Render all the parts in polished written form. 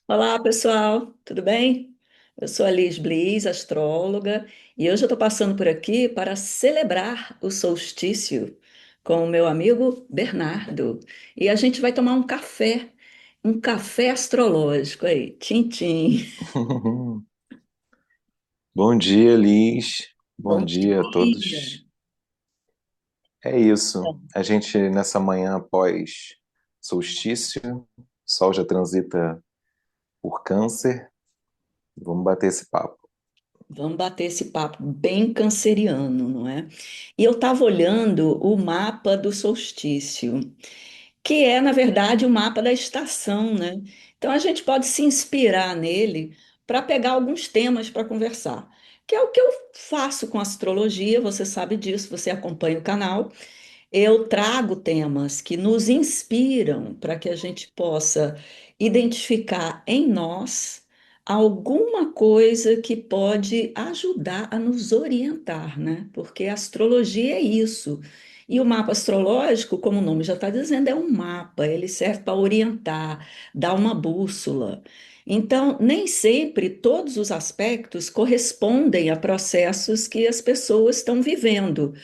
Olá, pessoal, tudo bem? Eu sou a Liz Bliss, astróloga, e hoje eu estou passando por aqui para celebrar o solstício com o meu amigo Bernardo. E a gente vai tomar um café astrológico aí, tchim, tchim. Bom dia, Liz. Bom Bom dia a dia. todos. É isso. A gente, nessa manhã após solstício, o Sol já transita por Câncer. Vamos bater esse papo. Vamos bater esse papo bem canceriano, não é? E eu estava olhando o mapa do solstício, que é, na verdade, o mapa da estação, né? Então a gente pode se inspirar nele para pegar alguns temas para conversar, que é o que eu faço com astrologia, você sabe disso, você acompanha o canal. Eu trago temas que nos inspiram para que a gente possa identificar em nós alguma coisa que pode ajudar a nos orientar, né? Porque a astrologia é isso. E o mapa astrológico, como o nome já está dizendo, é um mapa, ele serve para orientar, dar uma bússola. Então, nem sempre todos os aspectos correspondem a processos que as pessoas estão vivendo.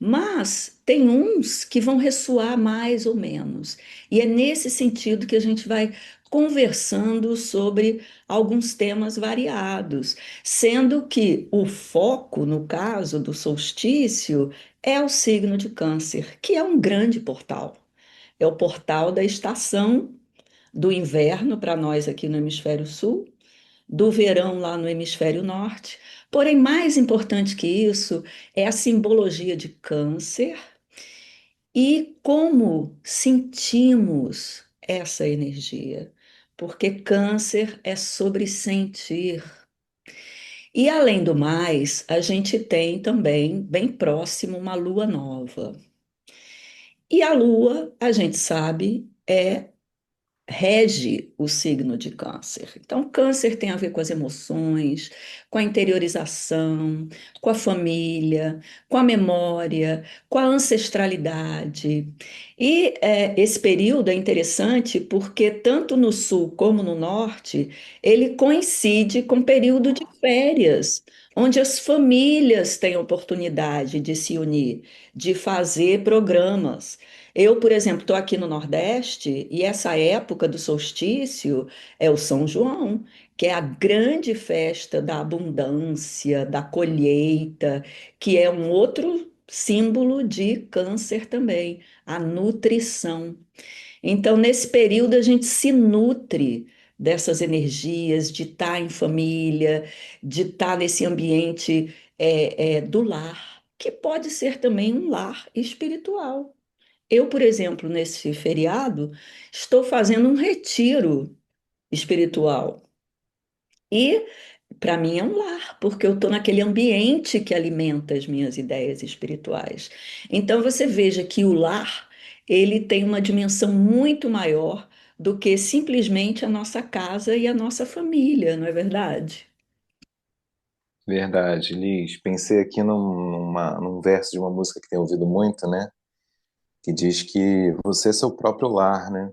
Mas tem uns que vão ressoar mais ou menos. E é nesse sentido que a gente vai conversando sobre alguns temas variados, sendo que o foco, no caso do solstício, é o signo de Câncer, que é um grande portal. É o portal da estação do inverno para nós aqui no hemisfério sul, do verão lá no hemisfério norte. Porém, mais importante que isso é a simbologia de Câncer e como sentimos essa energia. Porque Câncer é sobre sentir. E além do mais, a gente tem também, bem próximo, uma lua nova. E a lua, a gente sabe, rege o signo de Câncer. Então, Câncer tem a ver com as emoções, com a interiorização, com a família, com a memória, com a ancestralidade. E esse período é interessante porque, tanto no sul como no norte, ele coincide com o período de férias. Onde as famílias têm oportunidade de se unir, de fazer programas. Eu, por exemplo, estou aqui no Nordeste e essa época do solstício é o São João, que é a grande festa da abundância, da colheita, que é um outro símbolo de Câncer também, a nutrição. Então, nesse período, a gente se nutre dessas energias de estar em família, de estar nesse ambiente do lar, que pode ser também um lar espiritual. Eu, por exemplo, nesse feriado, estou fazendo um retiro espiritual. E para mim é um lar, porque eu estou naquele ambiente que alimenta as minhas ideias espirituais. Então você veja que o lar, ele tem uma dimensão muito maior do que simplesmente a nossa casa e a nossa família, não é verdade? Verdade, Liz. Pensei aqui num verso de uma música que tenho ouvido muito, né? Que diz que você é seu próprio lar, né?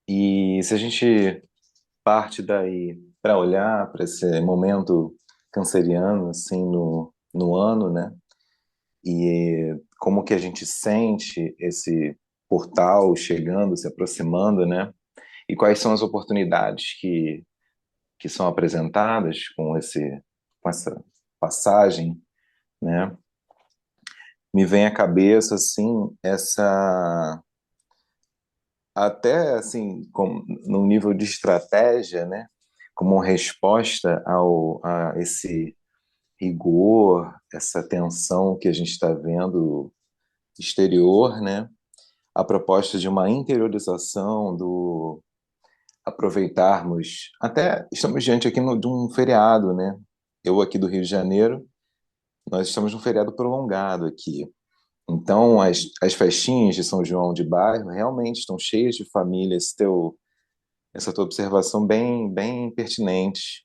E se a gente parte daí para olhar para esse momento canceriano, assim, no ano, né? E como que a gente sente esse portal chegando, se aproximando, né? E quais são as oportunidades que são apresentadas com essa passagem, né? Me vem à cabeça, assim, até, assim, num nível de estratégia, né? Como resposta a esse rigor, essa tensão que a gente está vendo exterior, né? A proposta de uma interiorização, do aproveitarmos. Até estamos diante aqui de um feriado, né? Eu aqui do Rio de Janeiro, nós estamos num feriado prolongado aqui. Então, as festinhas de São João de bairro realmente estão cheias de família. Essa tua observação bem pertinente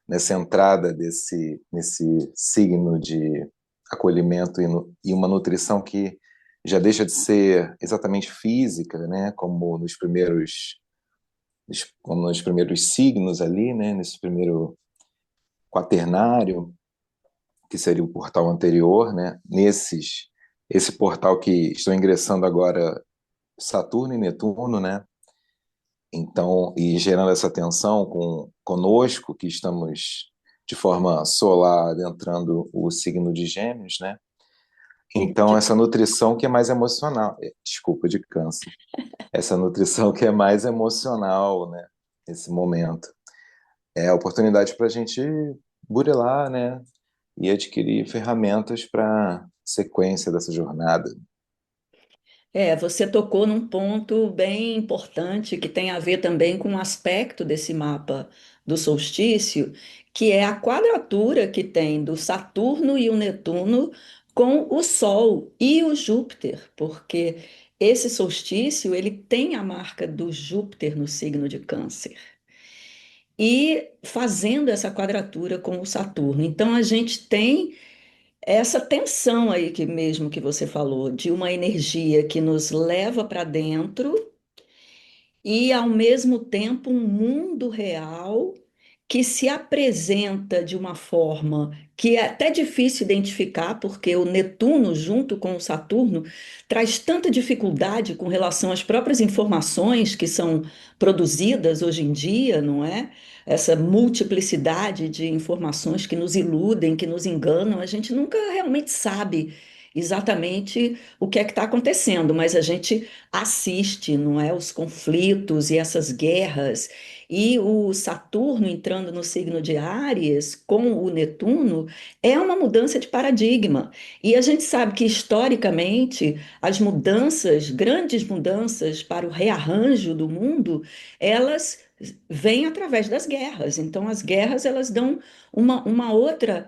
nessa entrada nesse signo de acolhimento e uma nutrição que já deixa de ser exatamente física, né? Como nos primeiros como nos primeiros signos ali, né, nesse primeiro quaternário, que seria o portal anterior, né, esse portal que estão ingressando agora Saturno e Netuno, né, então, e gerando essa tensão conosco, que estamos de forma solar adentrando o signo de Gêmeos, né? E Então, de- essa nutrição que é mais emocional, desculpa, de câncer, essa nutrição que é mais emocional, né? Esse momento. É a oportunidade para a gente burilar, né? E adquirir ferramentas para sequência dessa jornada. Você tocou num ponto bem importante que tem a ver também com um aspecto desse mapa do solstício, que é a quadratura que tem do Saturno e o Netuno com o Sol e o Júpiter, porque esse solstício ele tem a marca do Júpiter no signo de Câncer. E fazendo essa quadratura com o Saturno. Então a gente tem essa tensão aí que mesmo que você falou, de uma energia que nos leva para dentro e, ao mesmo tempo, um mundo real que se apresenta de uma forma que é até difícil identificar, porque o Netuno, junto com o Saturno, traz tanta dificuldade com relação às próprias informações que são produzidas hoje em dia, não é? Essa multiplicidade de informações que nos iludem, que nos enganam, a gente nunca realmente sabe exatamente o que é que está acontecendo, mas a gente assiste, não é, os conflitos e essas guerras. E o Saturno entrando no signo de Áries com o Netuno é uma mudança de paradigma. E a gente sabe que historicamente as mudanças, grandes mudanças para o rearranjo do mundo, elas vêm através das guerras. Então as guerras elas dão uma outra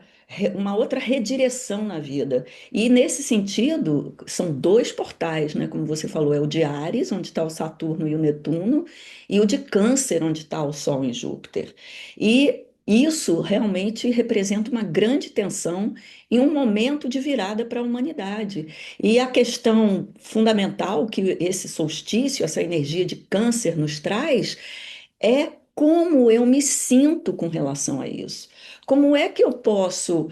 redireção na vida. E nesse sentido, são dois portais, né? Como você falou, é o de Áries, onde está o Saturno e o Netuno, e o de Câncer, onde está o Sol e Júpiter. E isso realmente representa uma grande tensão em um momento de virada para a humanidade. E a questão fundamental que esse solstício, essa energia de Câncer nos traz, é como eu me sinto com relação a isso. Como é que eu posso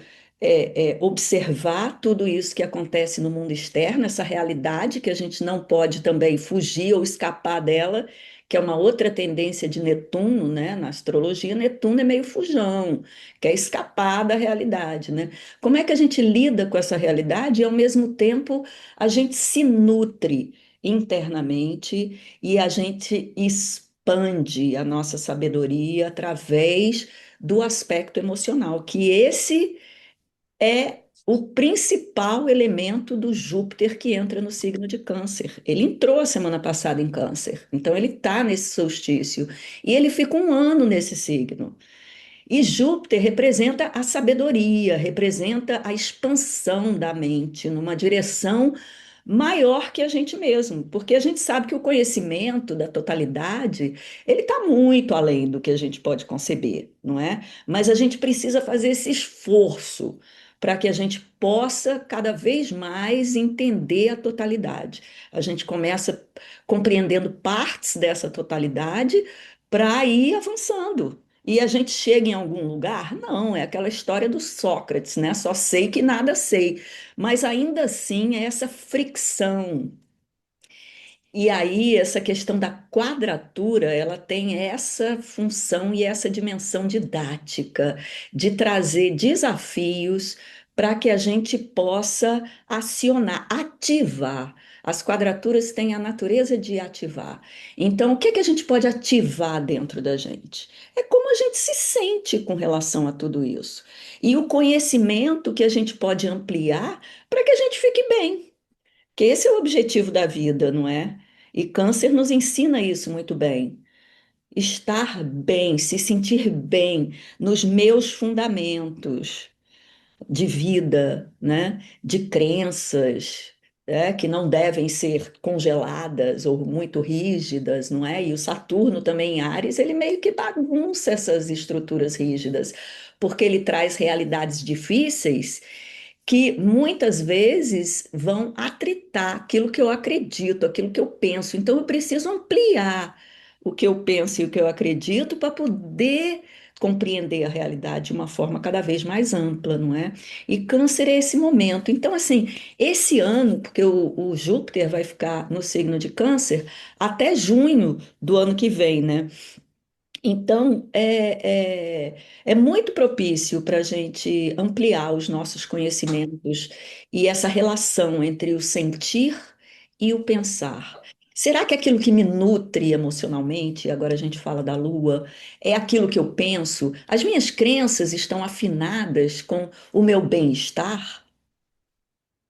observar tudo isso que acontece no mundo externo, essa realidade que a gente não pode também fugir ou escapar dela, que é uma outra tendência de Netuno, né? Na astrologia, Netuno é meio fujão, quer escapar da realidade, né? Como é que a gente lida com essa realidade e, ao mesmo tempo, a gente se nutre internamente e a gente expande a nossa sabedoria através do aspecto emocional, que esse é o principal elemento do Júpiter que entra no signo de Câncer. Ele entrou a semana passada em Câncer, então ele está nesse solstício e ele fica um ano nesse signo. E Júpiter representa a sabedoria, representa a expansão da mente numa direção maior que a gente mesmo, porque a gente sabe que o conhecimento da totalidade, ele está muito além do que a gente pode conceber, não é? Mas a gente precisa fazer esse esforço para que a gente possa cada vez mais entender a totalidade. A gente começa compreendendo partes dessa totalidade para ir avançando. E a gente chega em algum lugar? Não, é aquela história do Sócrates, né? Só sei que nada sei. Mas ainda assim é essa fricção. E aí, essa questão da quadratura, ela tem essa função e essa dimensão didática, de trazer desafios para que a gente possa acionar, ativar. As quadraturas têm a natureza de ativar. Então, o que é que a gente pode ativar dentro da gente? É como a gente se sente com relação a tudo isso. E o conhecimento que a gente pode ampliar para que a gente fique bem. Que esse é o objetivo da vida, não é? E câncer nos ensina isso muito bem. Estar bem, se sentir bem nos meus fundamentos de vida, né? De crenças, que não devem ser congeladas ou muito rígidas, não é? E o Saturno também em Áries, ele meio que bagunça essas estruturas rígidas, porque ele traz realidades difíceis que muitas vezes vão atritar aquilo que eu acredito, aquilo que eu penso. Então eu preciso ampliar o que eu penso e o que eu acredito para poder compreender a realidade de uma forma cada vez mais ampla, não é? E câncer é esse momento. Então, assim, esse ano, porque o Júpiter vai ficar no signo de câncer até junho do ano que vem, né? Então, é muito propício para a gente ampliar os nossos conhecimentos e essa relação entre o sentir e o pensar. Será que aquilo que me nutre emocionalmente, agora a gente fala da lua, é aquilo que eu penso? As minhas crenças estão afinadas com o meu bem-estar?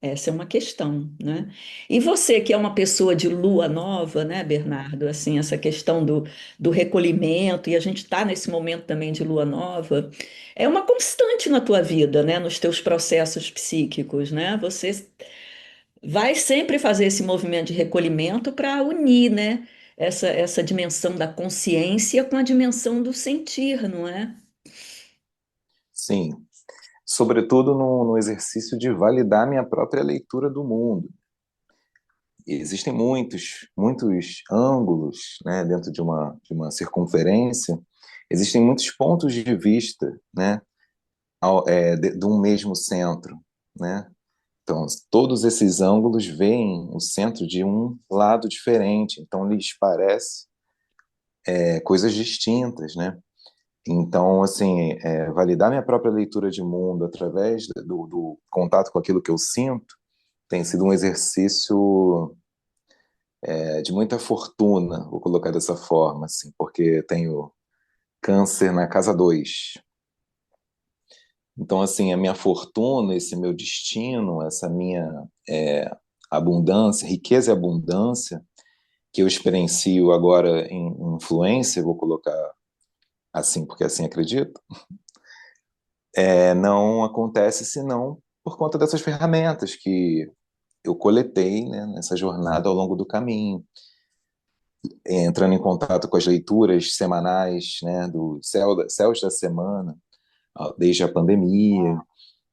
Essa é uma questão, né? E você, que é uma pessoa de lua nova, né, Bernardo? Assim, essa questão do recolhimento, e a gente está nesse momento também de lua nova, é uma constante na tua vida, né? Nos teus processos psíquicos, né? Você vai sempre fazer esse movimento de recolhimento para unir, né? Essa dimensão da consciência com a dimensão do sentir, não é? Sim, sobretudo no exercício de validar minha própria leitura do mundo. E existem muitos ângulos, né, dentro de uma circunferência, existem muitos pontos de vista, né, de um mesmo centro, né? Então, todos esses ângulos veem o centro de um lado diferente, então lhes parece coisas distintas, né? Então, assim, validar minha própria leitura de mundo através do contato com aquilo que eu sinto tem sido um exercício de muita fortuna, vou colocar dessa forma, assim, porque tenho câncer na casa 2. Então, assim, a minha fortuna, esse meu destino, essa minha é, abundância, riqueza e abundância, que eu experiencio agora em influência, vou colocar assim, porque assim acredito, não acontece senão por conta dessas ferramentas que eu coletei, né, nessa jornada ao longo do caminho, entrando em contato com as leituras semanais, né, do Céus da Semana, desde a pandemia,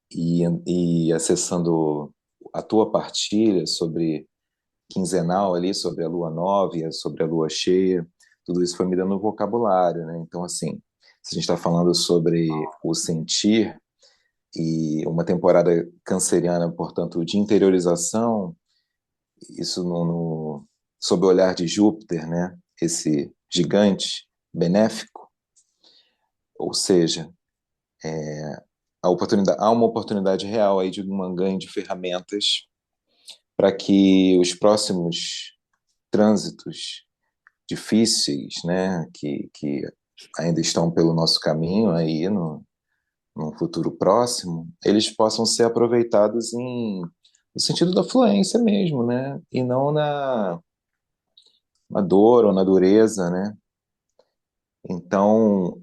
e acessando a tua partilha sobre quinzenal ali, sobre a lua nova, sobre a lua cheia, tudo isso foi me dando um vocabulário, né? Então, assim, se a gente está falando sobre o sentir e uma temporada canceriana, portanto, de interiorização, isso sob o olhar de Júpiter, né? Esse gigante benéfico, ou seja, há uma oportunidade real aí de um ganho de ferramentas para que os próximos trânsitos difíceis, né, que ainda estão pelo nosso caminho aí no futuro próximo, eles possam ser aproveitados no sentido da fluência mesmo, né, e não na dor ou na dureza, né. Então,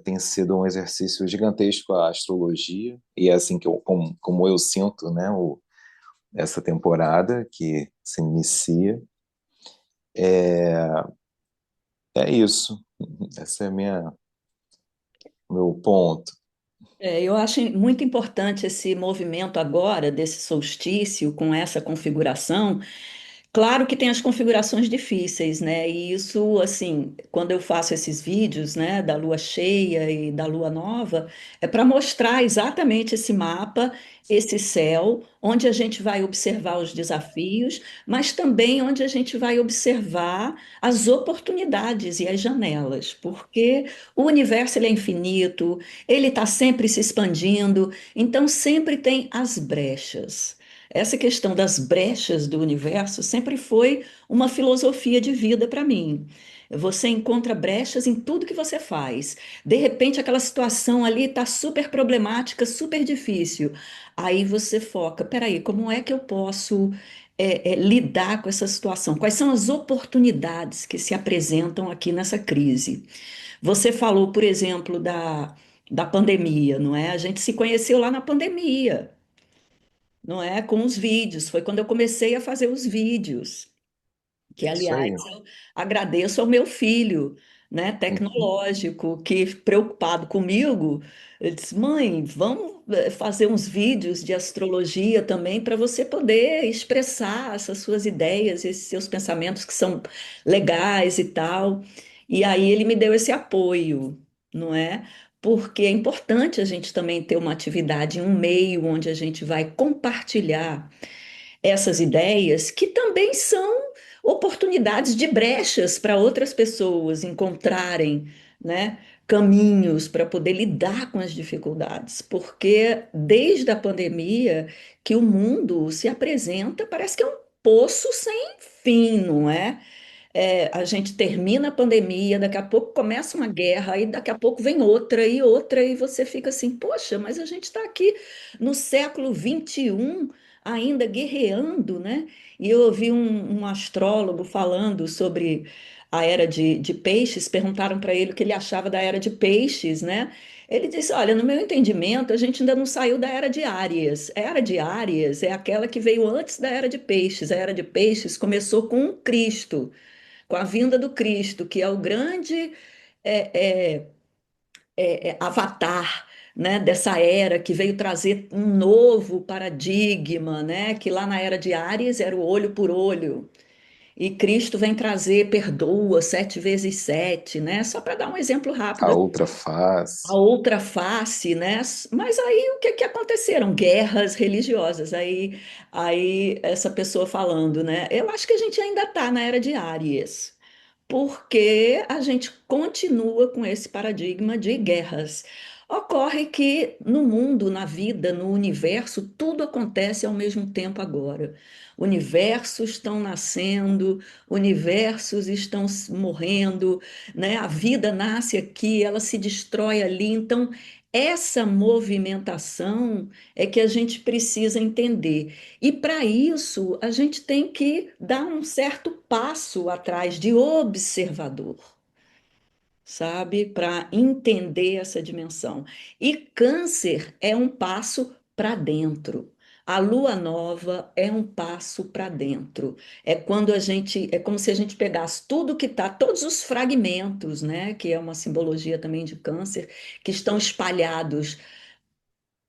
tem sido um exercício gigantesco a astrologia, e é assim que como eu sinto, né, essa temporada que se inicia. É, é isso. Esse é meu ponto. Eu acho muito importante esse movimento agora, desse solstício, com essa configuração. Claro que tem as configurações difíceis, né? E isso, assim, quando eu faço esses vídeos, né, da lua cheia e da lua nova, é para mostrar exatamente esse mapa, esse céu, onde a gente vai observar os desafios, mas também onde a gente vai observar as oportunidades e as janelas, porque o universo ele é infinito, ele está sempre se expandindo, então sempre tem as brechas. Essa questão das brechas do universo sempre foi uma filosofia de vida para mim. Você encontra brechas em tudo que você faz. De repente, aquela situação ali está super problemática, super difícil. Aí você foca, peraí, como é que eu posso lidar com essa situação? Quais são as oportunidades que se apresentam aqui nessa crise? Você falou, por exemplo, da pandemia, não é? A gente se conheceu lá na pandemia, não é? Com os vídeos. Foi quando eu comecei a fazer os vídeos, que, Isso aliás, aí. eu agradeço ao meu filho, né, Uhum. tecnológico, que, preocupado comigo, ele disse: Mãe, vamos fazer uns vídeos de astrologia também para você poder expressar essas suas ideias, esses seus pensamentos que são legais e tal. E aí ele me deu esse apoio, não é? Porque é importante a gente também ter uma atividade, um meio onde a gente vai compartilhar essas ideias que também são oportunidades de brechas para outras pessoas encontrarem, né, caminhos para poder lidar com as dificuldades, porque desde a pandemia que o mundo se apresenta, parece que é um poço sem fim, não é? A gente termina a pandemia, daqui a pouco começa uma guerra, aí daqui a pouco vem outra, e você fica assim, poxa, mas a gente está aqui no século XXI, ainda guerreando, né? E eu ouvi um astrólogo falando sobre a era de peixes, perguntaram para ele o que ele achava da era de peixes, né? Ele disse, olha, no meu entendimento, a gente ainda não saiu da era de Áries. A era de Áries é aquela que veio antes da era de peixes. A era de peixes começou com Cristo, com a vinda do Cristo, que é o grande é, é, avatar, né, dessa era que veio trazer um novo paradigma, né, que lá na era de Áries era o olho por olho. E Cristo vem trazer perdoa 7 vezes 7, né? Só para dar um exemplo A rápido, outra a face. outra face, né? Mas aí o que que aconteceram? Guerras religiosas. Aí essa pessoa falando, né? Eu acho que a gente ainda está na era de Áries, porque a gente continua com esse paradigma de guerras. Ocorre que no mundo, na vida, no universo, tudo acontece ao mesmo tempo agora. Universos estão nascendo, universos estão morrendo, né? A vida nasce aqui, ela se destrói ali. Então, essa movimentação é que a gente precisa entender. E para isso, a gente tem que dar um certo passo atrás de observador, sabe? Para entender essa dimensão. E Câncer é um passo para dentro. A lua nova é um passo para dentro. É quando a gente, é como se a gente pegasse tudo que está, todos os fragmentos, né, que é uma simbologia também de Câncer, que estão espalhados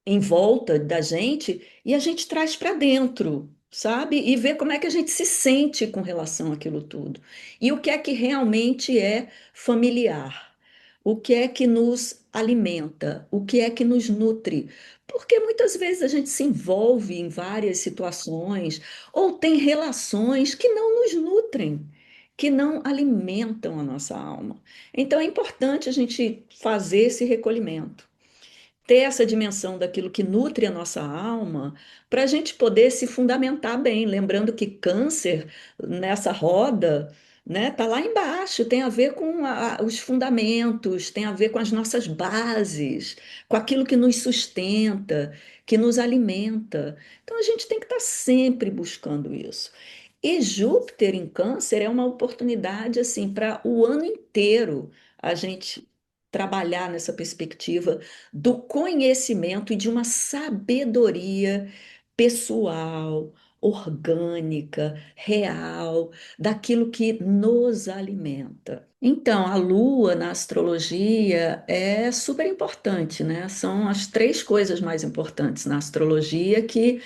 em volta da gente e a gente traz para dentro, sabe? E vê como é que a gente se sente com relação àquilo tudo. E o que é que realmente é familiar? O que é que nos alimenta? O que é que nos nutre? Porque muitas vezes a gente se envolve em várias situações ou tem relações que não nos nutrem, que não alimentam a nossa alma. Então é importante a gente fazer esse recolhimento, ter essa dimensão daquilo que nutre a nossa alma, para a gente poder se fundamentar bem. Lembrando que câncer, nessa roda, né, tá lá embaixo, tem a ver com os fundamentos, tem a ver com as nossas bases, com aquilo que nos sustenta, que nos alimenta. Então a gente tem que estar sempre buscando isso. E Júpiter em Câncer é uma oportunidade assim para o ano inteiro a gente trabalhar nessa perspectiva do conhecimento e de uma sabedoria pessoal, orgânica, real, daquilo que nos alimenta. Então, a lua na astrologia é super importante, né? São as três coisas mais importantes na astrologia que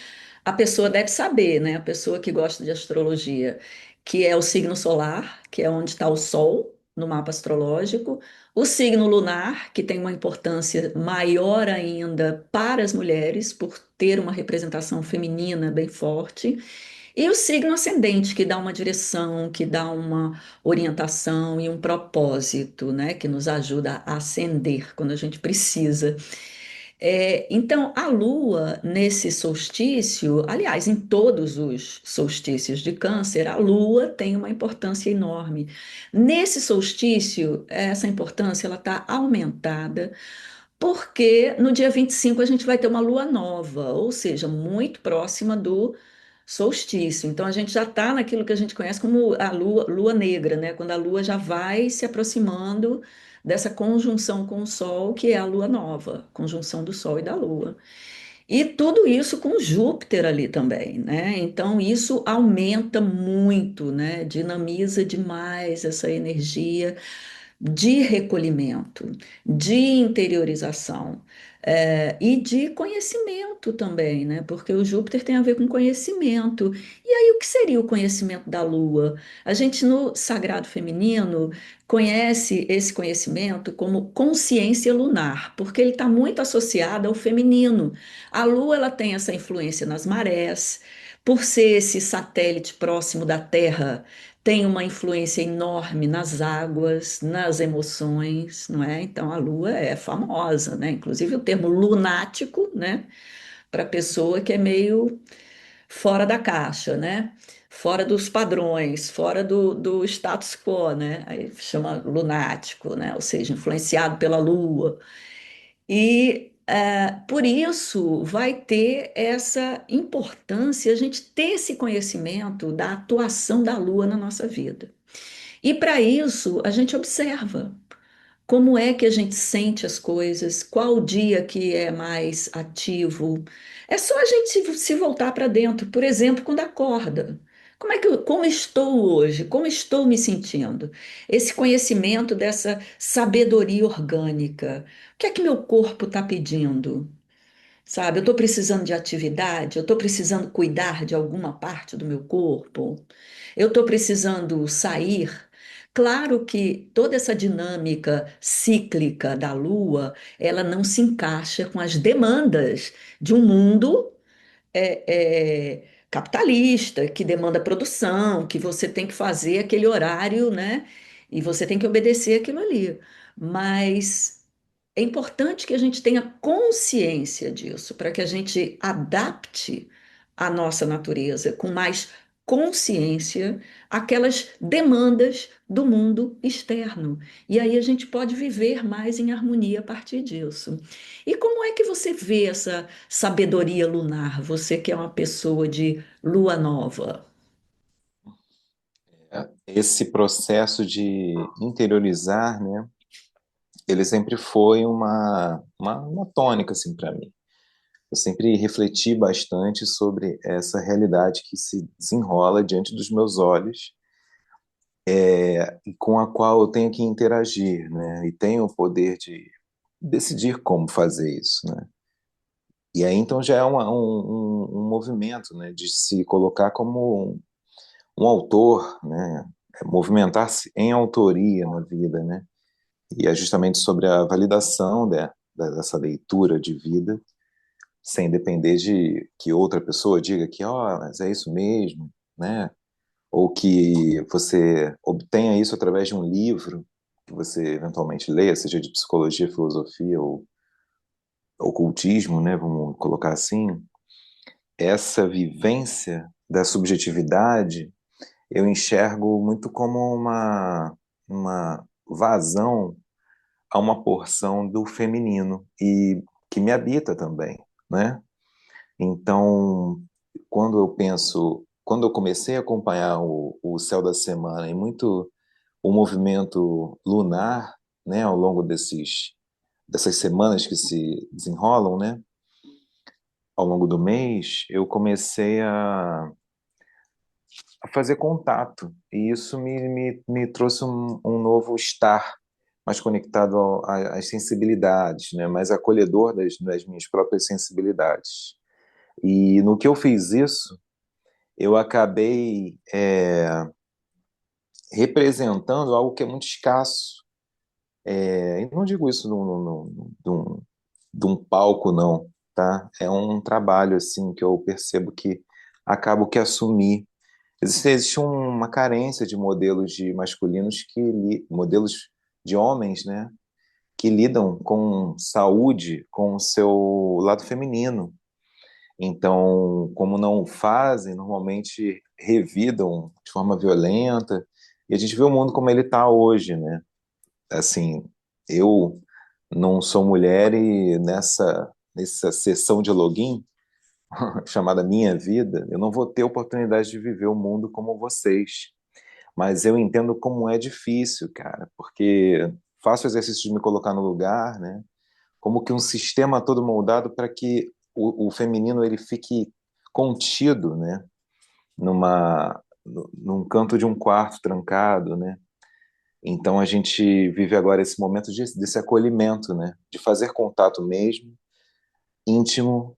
a pessoa deve saber, né? A pessoa que gosta de astrologia, que é o signo solar, que é onde está o Sol no mapa astrológico, o signo lunar, que tem uma importância maior ainda para as mulheres, por ter uma representação feminina bem forte, e o signo ascendente, que dá uma direção, que dá uma orientação e um propósito, né? Que nos ajuda a ascender quando a gente precisa. Então, a Lua, nesse solstício, aliás, em todos os solstícios de Câncer, a Lua tem uma importância enorme. Nesse solstício, essa importância ela está aumentada, porque no dia 25 a gente vai ter uma Lua nova, ou seja, muito próxima do solstício. Então, a gente já está naquilo que a gente conhece como a Lua negra, né? Quando a Lua já vai se aproximando dessa conjunção com o Sol, que é a Lua nova, conjunção do Sol e da Lua. E tudo isso com Júpiter ali também, né? Então isso aumenta muito, né? Dinamiza demais essa energia de recolhimento, de interiorização. E de conhecimento também, né? Porque o Júpiter tem a ver com conhecimento. E aí, o que seria o conhecimento da Lua? A gente, no Sagrado Feminino, conhece esse conhecimento como consciência lunar, porque ele está muito associado ao feminino. A Lua, ela tem essa influência nas marés, por ser esse satélite próximo da Terra, tem uma influência enorme nas águas, nas emoções, não é? Então a Lua é famosa, né? Inclusive o termo lunático, né? Para pessoa que é meio fora da caixa, né? Fora dos padrões, fora do status quo, né? Aí chama lunático, né? Ou seja, influenciado pela Lua. E por isso vai ter essa importância a gente ter esse conhecimento da atuação da Lua na nossa vida. E para isso, a gente observa como é que a gente sente as coisas, qual o dia que é mais ativo. É só a gente se voltar para dentro, por exemplo, quando acorda. Como estou hoje? Como estou me sentindo? Esse conhecimento dessa sabedoria orgânica. O que é que meu corpo está pedindo? Sabe, eu estou precisando de atividade, eu estou precisando cuidar de alguma parte do meu corpo, eu estou precisando sair. Claro que toda essa dinâmica cíclica da Lua, ela não se encaixa com as demandas de um mundo capitalista, que demanda produção, que você tem que fazer aquele horário, né? E você tem que obedecer aquilo ali. Mas é importante que a gente tenha consciência disso, para que a gente adapte a nossa natureza com mais consciência aquelas demandas do mundo externo. E aí a gente pode viver mais em harmonia a partir disso. E como é que você vê essa sabedoria lunar? Você que é uma pessoa de lua nova. Esse processo de interiorizar, né, ele sempre foi uma tônica assim, para mim. Eu sempre refleti bastante sobre essa realidade que se desenrola diante dos meus olhos, e com a qual eu tenho que interagir, né? E tenho o poder de decidir como fazer isso, né? E aí então já é um movimento, né? De se colocar como um autor, né? Movimentar-se em autoria na vida, né? E é justamente sobre a validação dessa leitura de vida, sem depender de que outra pessoa diga que, ó, mas é isso mesmo, né? Ou que você obtenha isso através de um livro que você eventualmente leia, seja de psicologia, filosofia ou ocultismo, né? Vamos colocar assim. Essa vivência da subjetividade eu enxergo muito como uma vazão a uma porção do feminino e que me habita também, né? Então, quando eu comecei a acompanhar o céu da semana e muito o movimento lunar, né, ao longo dessas semanas que se desenrolam, né, ao longo do mês, eu comecei a fazer contato e isso me trouxe um novo estar mais conectado às sensibilidades, né, mais acolhedor das minhas próprias sensibilidades. E no que eu fiz isso, eu acabei representando algo que é muito escasso. E não digo isso de um palco, não, tá? É um trabalho, assim, que eu percebo que acabo que assumir. Existe uma carência de modelos de masculinos modelos de homens, né? Que lidam com saúde, com o seu lado feminino. Então, como não o fazem, normalmente revidam de forma violenta. E a gente vê o mundo como ele está hoje, né? Assim, eu não sou mulher e nessa sessão de login chamada Minha Vida, eu não vou ter oportunidade de viver o mundo como vocês. Mas eu entendo como é difícil, cara, porque faço o exercício de me colocar no lugar, né? Como que um sistema todo moldado para que o feminino ele fique contido, né? Num canto de um quarto trancado, né? Então a gente vive agora esse momento desse acolhimento, né? De fazer contato mesmo, íntimo,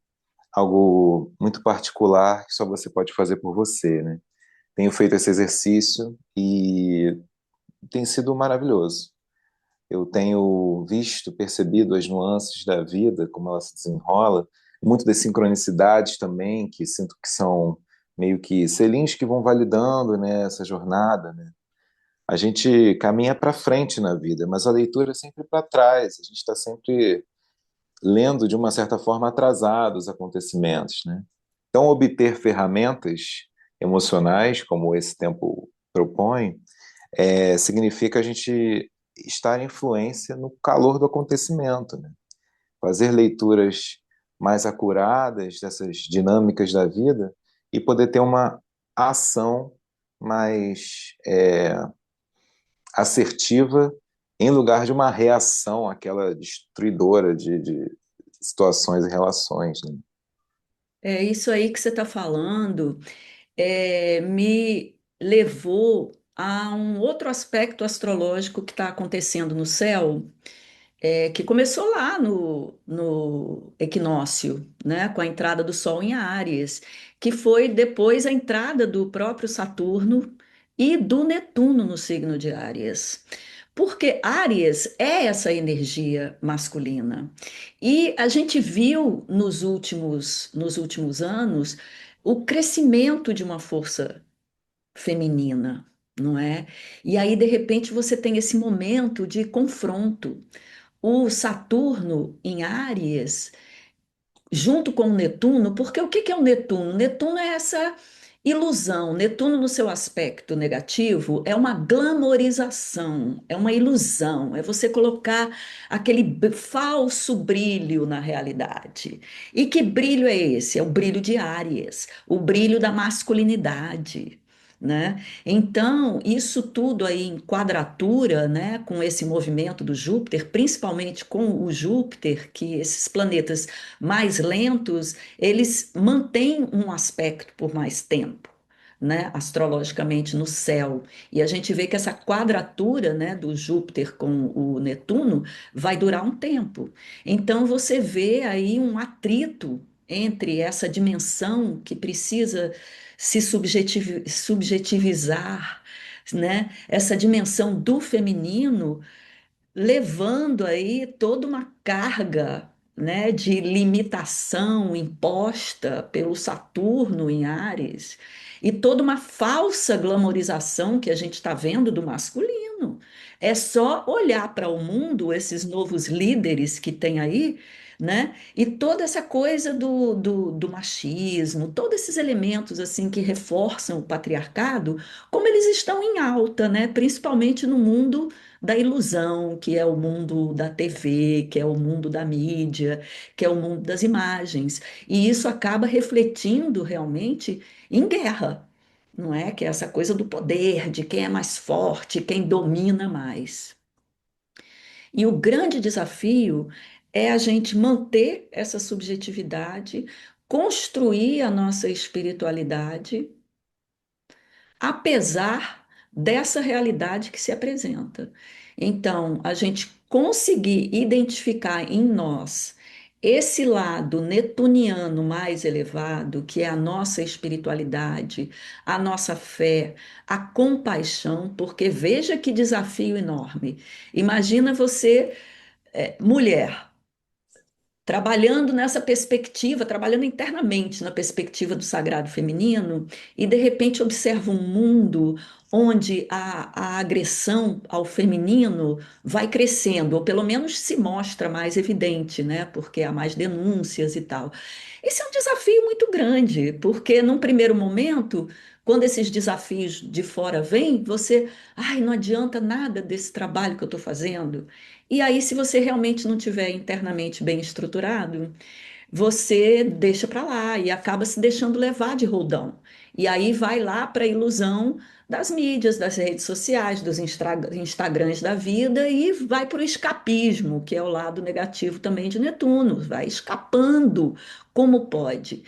algo muito particular que só você pode fazer por você, né? Tenho feito esse exercício e tem sido maravilhoso. Eu tenho visto, percebido as nuances da vida, como ela se desenrola, muito das sincronicidades também, que sinto que são meio que selinhos que vão validando, né, essa jornada, né? A gente caminha para frente na vida, mas a leitura é sempre para trás. A gente está sempre lendo de uma certa forma atrasado os acontecimentos, né? Então, obter ferramentas emocionais, como esse tempo propõe, significa a gente estar em influência no calor do acontecimento, né? Fazer leituras mais acuradas dessas dinâmicas da vida e poder ter uma ação mais assertiva em lugar de uma reação àquela destruidora de situações e relações, né? É isso aí que você está falando, me levou a um outro aspecto astrológico que está acontecendo no céu, que começou lá no equinócio, né, com a entrada do Sol em Áries, que foi depois a entrada do próprio Saturno e do Netuno no signo de Áries. Porque Áries é essa energia masculina. E a gente viu nos últimos anos o crescimento de uma força feminina, não é? E aí, de repente, você tem esse momento de confronto. O Saturno em Áries junto com o Netuno, porque o que que é o Netuno? Netuno é essa ilusão. Netuno, no seu aspecto negativo, é uma glamorização, é uma ilusão, é você colocar aquele falso brilho na realidade. E que brilho é esse? É o brilho de Áries, o brilho da masculinidade. Né? Então, isso tudo aí em quadratura, né, com esse movimento do Júpiter, principalmente com o Júpiter, que esses planetas mais lentos, eles mantêm um aspecto por mais tempo, né, astrologicamente no céu. E a gente vê que essa quadratura, né, do Júpiter com o Netuno vai durar um tempo. Então você vê aí um atrito entre essa dimensão que precisa se subjetivizar, né, essa dimensão do feminino levando aí toda uma carga, né, de limitação imposta pelo Saturno em Áries e toda uma falsa glamorização que a gente está vendo do masculino. É só olhar para o mundo, esses novos líderes que tem aí, né? E toda essa coisa do machismo, todos esses elementos assim que reforçam o patriarcado, como eles estão em alta, né? Principalmente no mundo da ilusão, que é o mundo da TV, que é o mundo da mídia, que é o mundo das imagens. E isso acaba refletindo realmente em guerra, não é? Que é essa coisa do poder, de quem é mais forte, quem domina mais. E o grande desafio é a gente manter essa subjetividade, construir a nossa espiritualidade apesar dessa realidade que se apresenta. Então, a gente conseguir identificar em nós esse lado netuniano mais elevado, que é a nossa espiritualidade, a nossa fé, a compaixão, porque veja que desafio enorme. Imagina você, mulher, trabalhando nessa perspectiva, trabalhando internamente na perspectiva do sagrado feminino, e de repente observa um mundo onde a agressão ao feminino vai crescendo, ou pelo menos se mostra mais evidente, né? Porque há mais denúncias e tal. Esse é um desafio muito grande, porque num primeiro momento, quando esses desafios de fora vêm, você, ai, não adianta nada desse trabalho que eu estou fazendo. E aí, se você realmente não tiver internamente bem estruturado, você deixa para lá e acaba se deixando levar de roldão. E aí vai lá para a ilusão das mídias, das redes sociais, dos Instagrams da vida e vai para o escapismo, que é o lado negativo também de Netuno, vai escapando como pode.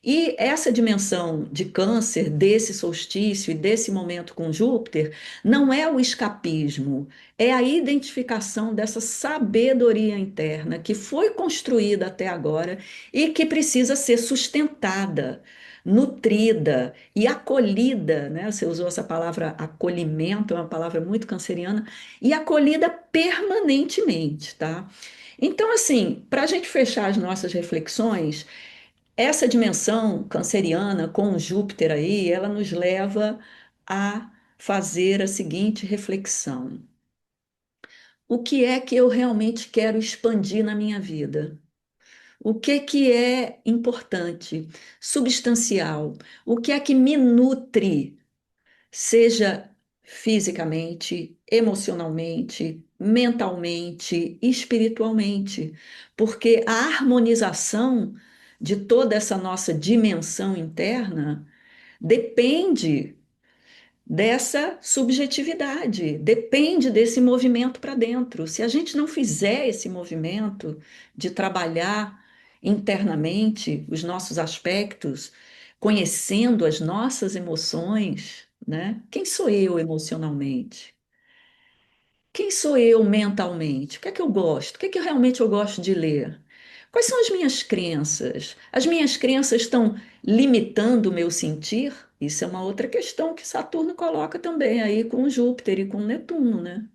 E essa dimensão de câncer, desse solstício e desse momento com Júpiter, não é o escapismo, é a identificação dessa sabedoria interna que foi construída até agora e que precisa ser sustentada, nutrida e acolhida, né? Você usou essa palavra acolhimento, é uma palavra muito canceriana, e acolhida permanentemente, tá? Então, assim, para a gente fechar as nossas reflexões, essa dimensão canceriana com Júpiter aí, ela nos leva a fazer a seguinte reflexão: o que é que eu realmente quero expandir na minha vida? O que que é importante, substancial? O que é que me nutre, seja fisicamente, emocionalmente, mentalmente, espiritualmente? Porque a harmonização de toda essa nossa dimensão interna depende dessa subjetividade, depende desse movimento para dentro. Se a gente não fizer esse movimento de trabalhar internamente os nossos aspectos, conhecendo as nossas emoções, né? Quem sou eu emocionalmente? Quem sou eu mentalmente? O que é que eu gosto? O que é que realmente eu gosto de ler? Quais são as minhas crenças? As minhas crenças estão limitando o meu sentir? Isso é uma outra questão que Saturno coloca também aí com Júpiter e com Netuno, né?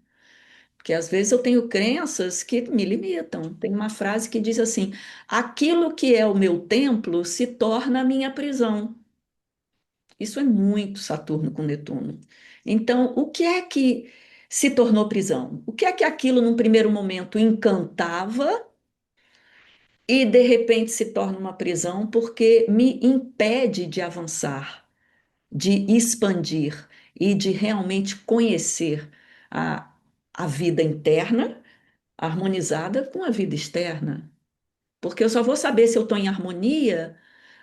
Porque às vezes eu tenho crenças que me limitam. Tem uma frase que diz assim: aquilo que é o meu templo se torna a minha prisão. Isso é muito Saturno com Netuno. Então, o que é que se tornou prisão? O que é que aquilo, num primeiro momento, encantava e, de repente, se torna uma prisão porque me impede de avançar, de expandir e de realmente conhecer a, a vida interna harmonizada com a vida externa? Porque eu só vou saber se eu estou em harmonia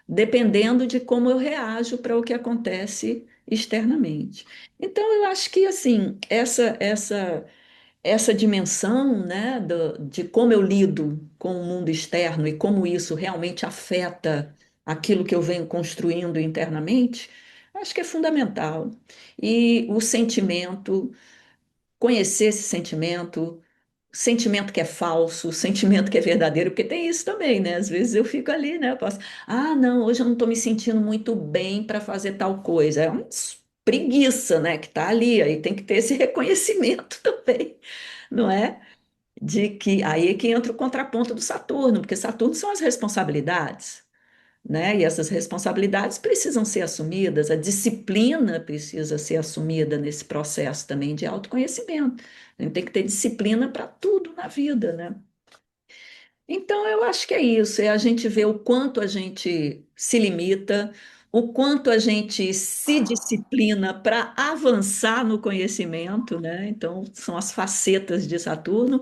dependendo de como eu reajo para o que acontece externamente. Então, eu acho que assim, essa dimensão, né, de como eu lido com o mundo externo e como isso realmente afeta aquilo que eu venho construindo internamente, acho que é fundamental. E o sentimento, conhecer esse sentimento que é falso, sentimento que é verdadeiro, porque tem isso também, né? Às vezes eu fico ali, né? Eu posso, não, hoje eu não estou me sentindo muito bem para fazer tal coisa. É uma preguiça, né? Que tá ali, aí tem que ter esse reconhecimento também, não é? De que aí é que entra o contraponto do Saturno, porque Saturno são as responsabilidades, né? E essas responsabilidades precisam ser assumidas, a disciplina precisa ser assumida nesse processo também de autoconhecimento. A gente tem que ter disciplina para tudo na vida, né? Então, eu acho que é isso, é a gente ver o quanto a gente se limita, o quanto a gente se disciplina para avançar no conhecimento, né? Então, são as facetas de Saturno,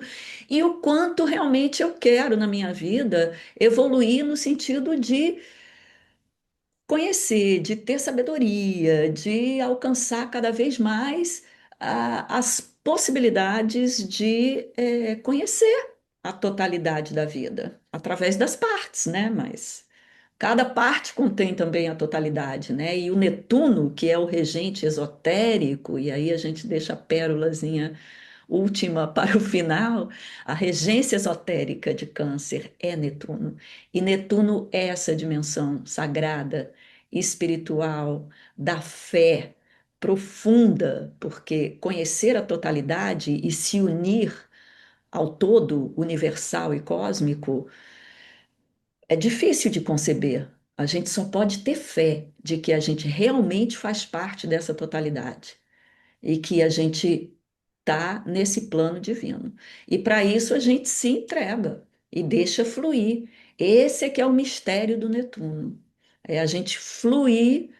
e o quanto realmente eu quero na minha vida evoluir no sentido de conhecer, de ter sabedoria, de alcançar cada vez mais as possibilidades de conhecer a totalidade da vida, através das partes, né? Mas cada parte contém também a totalidade, né? E o Netuno, que é o regente esotérico, e aí a gente deixa a pérolazinha última para o final, a regência esotérica de Câncer é Netuno. E Netuno é essa dimensão sagrada, espiritual, da fé profunda, porque conhecer a totalidade e se unir ao todo universal e cósmico é difícil de conceber. A gente só pode ter fé de que a gente realmente faz parte dessa totalidade e que a gente está nesse plano divino. E para isso a gente se entrega e deixa fluir. Esse é que é o mistério do Netuno. É a gente fluir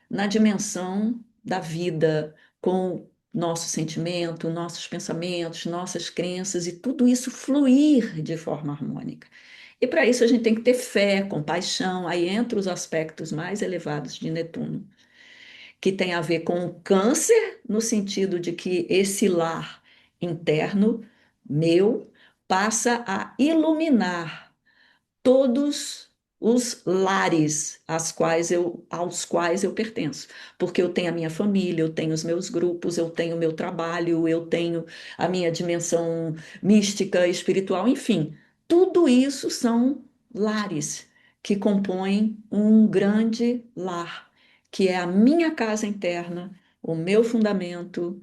na dimensão da vida com nosso sentimento, nossos pensamentos, nossas crenças e tudo isso fluir de forma harmônica. E para isso a gente tem que ter fé, compaixão, aí entra os aspectos mais elevados de Netuno, que tem a ver com o câncer, no sentido de que esse lar interno meu passa a iluminar todos os lares aos quais eu pertenço, porque eu tenho a minha família, eu tenho os meus grupos, eu tenho o meu trabalho, eu tenho a minha dimensão mística, espiritual, enfim, tudo isso são lares que compõem um grande lar, que é a minha casa interna, o meu fundamento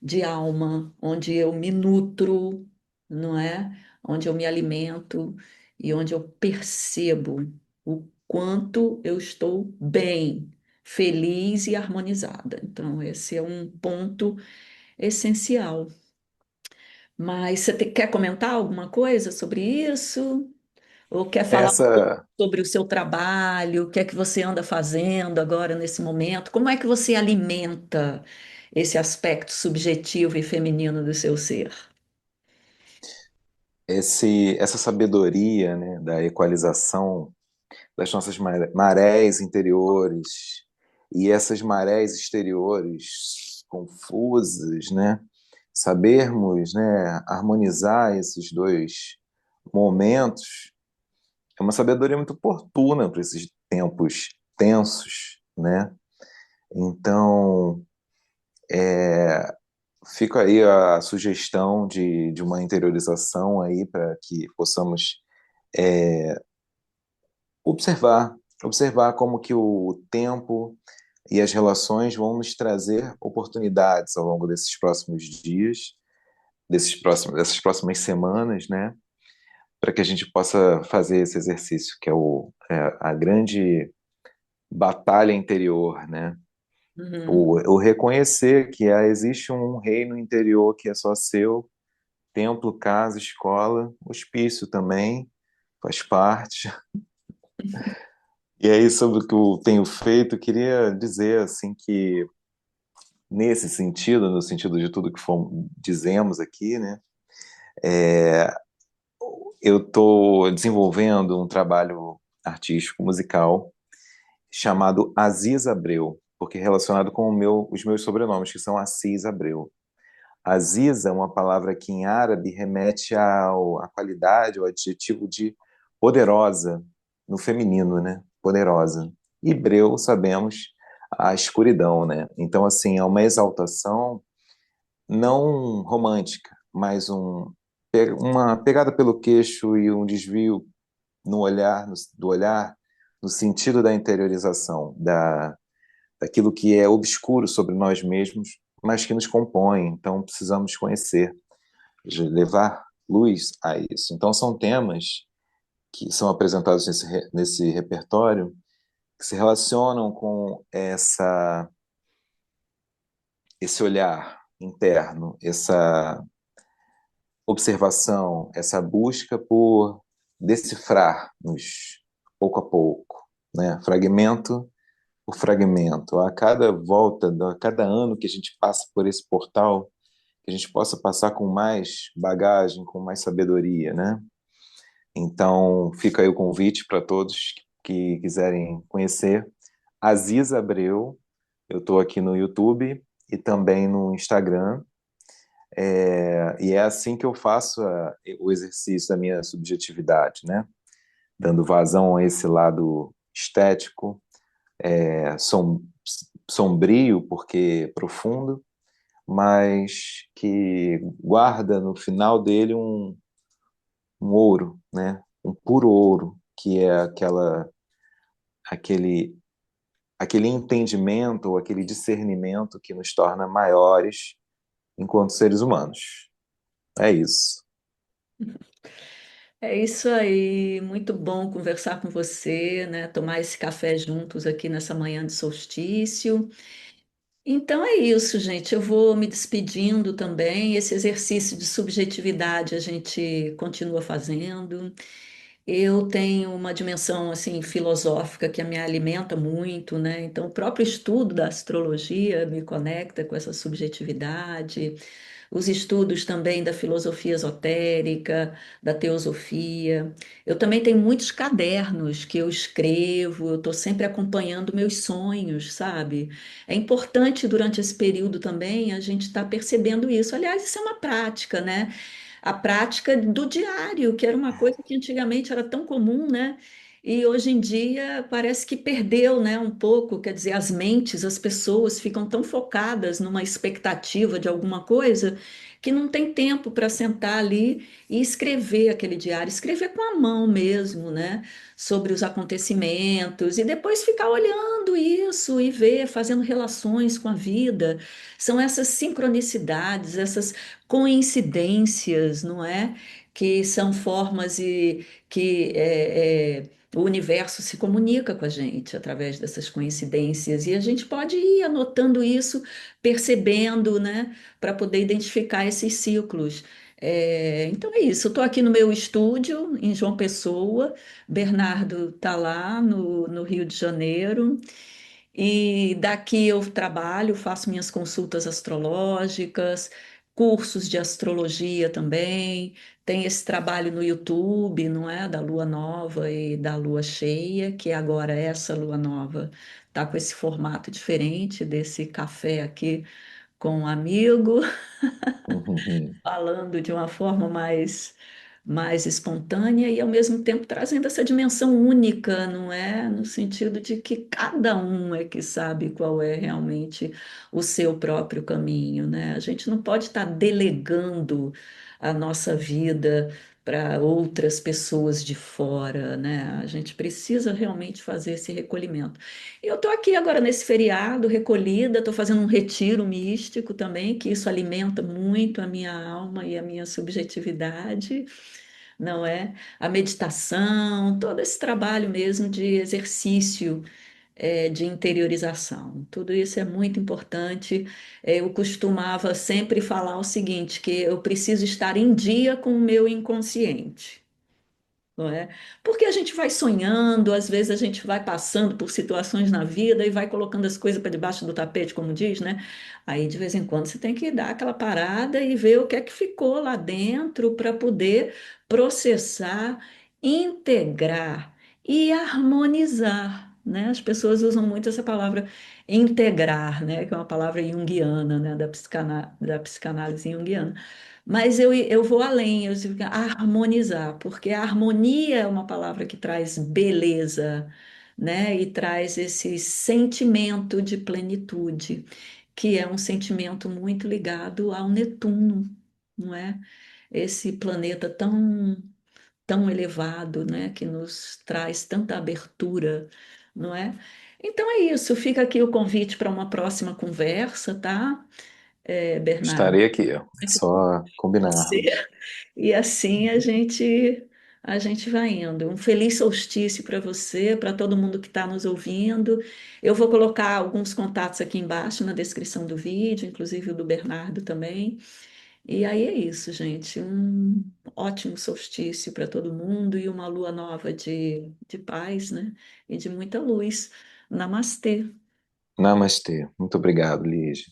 de alma, onde eu me nutro, não é? Onde eu me alimento e onde eu percebo o quanto eu estou bem, feliz e harmonizada. Então, esse é um ponto essencial. Mas você quer comentar alguma coisa sobre isso? Ou quer falar um pouco Essa, sobre o seu trabalho? O que é que você anda fazendo agora nesse momento? Como é que você alimenta esse aspecto subjetivo e feminino do seu ser? essa sabedoria, né, da equalização das nossas marés interiores e essas marés exteriores confusas, né? Sabermos, né, harmonizar esses dois momentos é uma sabedoria muito oportuna para esses tempos tensos, né? Então, fica aí a sugestão de uma interiorização aí para que possamos observar, observar como que o tempo e as relações vão nos trazer oportunidades ao longo desses próximos dias, dessas próximas semanas, né? Para que a gente possa fazer esse exercício, que é, a grande batalha interior, né? Uhum. O reconhecer que existe um reino interior que é só seu, templo, casa, escola, hospício também, faz parte. E aí, sobre o que eu tenho feito, eu queria dizer assim que nesse sentido, no sentido de tudo que dizemos aqui, né? Eu estou desenvolvendo um trabalho artístico musical chamado Aziz Abreu, porque é relacionado com os meus sobrenomes, que são Assis Abreu. Aziz é uma palavra que em árabe remete à qualidade, ao adjetivo de poderosa, no feminino, né? Poderosa. E Breu, sabemos, a escuridão, né? Então, assim, é uma exaltação não romântica, mas uma pegada pelo queixo e um desvio no olhar, do olhar, no sentido da interiorização, daquilo que é obscuro sobre nós mesmos, mas que nos compõe. Então, precisamos conhecer, de levar luz a isso. Então, são temas que são apresentados nesse repertório que se relacionam com esse olhar interno, essa observação, essa busca por decifrar-nos pouco a pouco, né? Fragmento por fragmento. A cada volta, a cada ano que a gente passa por esse portal, que a gente possa passar com mais bagagem, com mais sabedoria, né? Então, fica aí o convite para todos que quiserem conhecer. Aziz Abreu, eu estou aqui no YouTube e também no Instagram. E é assim que eu faço o exercício da minha subjetividade, né? Dando vazão a esse lado estético, é, som, sombrio, porque profundo, mas que guarda no final dele um ouro, né? Um puro ouro, que é aquele, aquele entendimento ou aquele discernimento que nos torna maiores enquanto seres humanos. É isso. É isso aí, muito bom conversar com você, né? Tomar esse café juntos aqui nessa manhã de solstício. Então é isso, gente. Eu vou me despedindo também. Esse exercício de subjetividade a gente continua fazendo. Eu tenho uma dimensão assim filosófica que me alimenta muito, né? Então, o próprio estudo da astrologia me conecta com essa subjetividade, os estudos também da filosofia esotérica, da teosofia. Eu também tenho muitos cadernos que eu escrevo, eu estou sempre acompanhando meus sonhos, sabe? É importante durante esse período também a gente estar percebendo isso. Aliás, isso é uma prática, né? A prática do diário, que era uma coisa que antigamente era tão comum, né? E hoje em dia parece que perdeu, né, um pouco, quer dizer, as mentes, as pessoas ficam tão focadas numa expectativa de alguma coisa que não tem tempo para sentar ali e escrever aquele diário, escrever com a mão mesmo, né, sobre os acontecimentos e depois ficar olhando isso e ver, fazendo relações com a vida. São essas sincronicidades, essas coincidências, não é? Que são formas e que o universo se comunica com a gente através dessas coincidências e a gente pode ir anotando isso, percebendo, né, para poder identificar esses ciclos. Então é isso. Eu estou aqui no meu estúdio em João Pessoa, Bernardo está lá no Rio de Janeiro. E daqui eu trabalho, faço minhas consultas astrológicas, cursos de astrologia também. Tem esse trabalho no YouTube, não é? Da lua nova e da lua cheia, que agora essa lua nova tá com esse formato diferente desse café aqui com um amigo Uhum. falando de uma forma mais espontânea e ao mesmo tempo trazendo essa dimensão única, não é? No sentido de que cada um é que sabe qual é realmente o seu próprio caminho, né? A gente não pode estar delegando a nossa vida para outras pessoas de fora, né? A gente precisa realmente fazer esse recolhimento. Eu estou aqui agora nesse feriado, recolhida, estou fazendo um retiro místico também, que isso alimenta muito a minha alma e a minha subjetividade, não é? A meditação, todo esse trabalho mesmo de exercício, de interiorização. Tudo isso é muito importante. Eu costumava sempre falar o seguinte, que eu preciso estar em dia com o meu inconsciente, não é? Porque a gente vai sonhando, às vezes a gente vai passando por situações na vida e vai colocando as coisas para debaixo do tapete, como diz, né? Aí de vez em quando você tem que dar aquela parada e ver o que é que ficou lá dentro para poder processar, integrar e harmonizar, né? As pessoas usam muito essa palavra integrar, né? Que é uma palavra junguiana, né? Da psicanálise junguiana. Mas eu vou além, eu digo harmonizar, porque a harmonia é uma palavra que traz beleza, né? E traz esse sentimento de plenitude, que é um sentimento muito ligado ao Netuno, não é? Esse planeta tão elevado, né? Que nos traz tanta abertura, não é? Então é isso, fica aqui o convite para uma próxima conversa, tá? Bernardo? Estarei aqui, ó. É só Você. combinarmos. E assim a gente vai indo. Um feliz solstício para você, para todo mundo que está nos ouvindo. Eu vou colocar alguns contatos aqui embaixo na descrição do vídeo, inclusive o do Bernardo também. E aí é isso, gente. Um ótimo solstício para todo mundo e uma lua nova de paz, né? E de muita luz. Namastê. Namastê. Muito obrigado, Lígia.